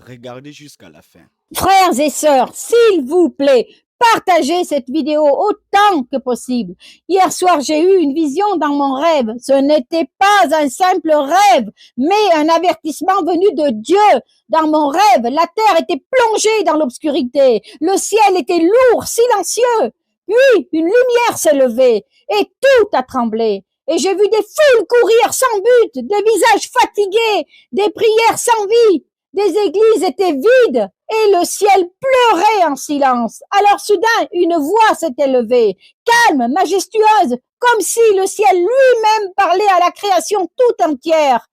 Regardez jusqu'à la fin. Frères et sœurs, s'il vous plaît, partagez cette vidéo autant que possible. Hier soir, j'ai eu une vision dans mon rêve. Ce n'était pas un simple rêve, mais un avertissement venu de Dieu. Dans mon rêve, la terre était plongée dans l'obscurité. Le ciel était lourd, silencieux. Puis, une lumière s'est levée et tout a tremblé. Et j'ai vu des foules courir sans but, des visages fatigués, des prières sans vie. Des églises étaient vides et le ciel pleurait en silence. Alors soudain, une voix s'est élevée, calme, majestueuse, comme si le ciel lui-même parlait à la création tout entière.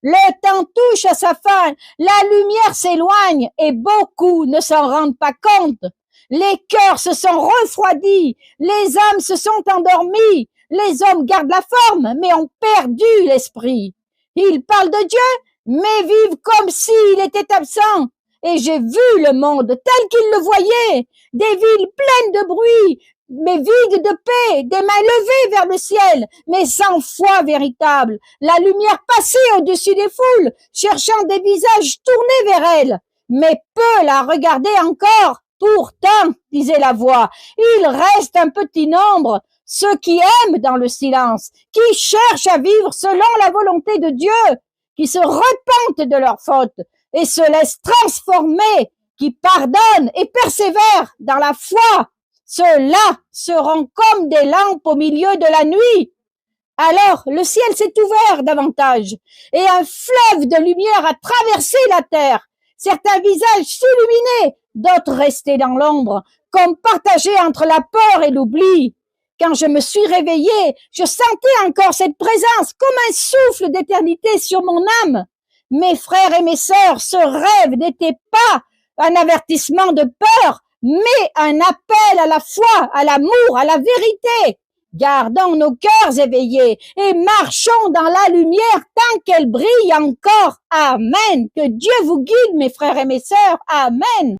Le temps touche à sa fin, la lumière s'éloigne et beaucoup ne s'en rendent pas compte. Les cœurs se sont refroidis, les âmes se sont endormies, les hommes gardent la forme mais ont perdu l'esprit. Ils parlent de Dieu, mais vivent comme s'il était absent. Et j'ai vu le monde tel qu'il le voyait, des villes pleines de bruit, mais vides de paix, des mains levées vers le ciel, mais sans foi véritable. La lumière passait au-dessus des foules, cherchant des visages tournés vers elle, mais peu la regardaient encore. Pourtant, disait la voix, il reste un petit nombre, ceux qui aiment dans le silence, qui cherchent à vivre selon la volonté de Dieu, qui se repentent de leurs fautes et se laissent transformer, qui pardonnent et persévèrent dans la foi. Ceux-là seront comme des lampes au milieu de la nuit. Alors le ciel s'est ouvert davantage et un fleuve de lumière a traversé la terre. Certains visages s'illuminaient, d'autres restaient dans l'ombre, comme partagés entre la peur et l'oubli. Quand je me suis réveillée, je sentais encore cette présence comme un souffle d'éternité sur mon âme. Mes frères et mes sœurs, ce rêve n'était pas un avertissement de peur, mais un appel à la foi, à l'amour, à la vérité. Gardons nos cœurs éveillés et marchons dans la lumière tant qu'elle brille encore. Amen. Que Dieu vous guide, mes frères et mes sœurs. Amen.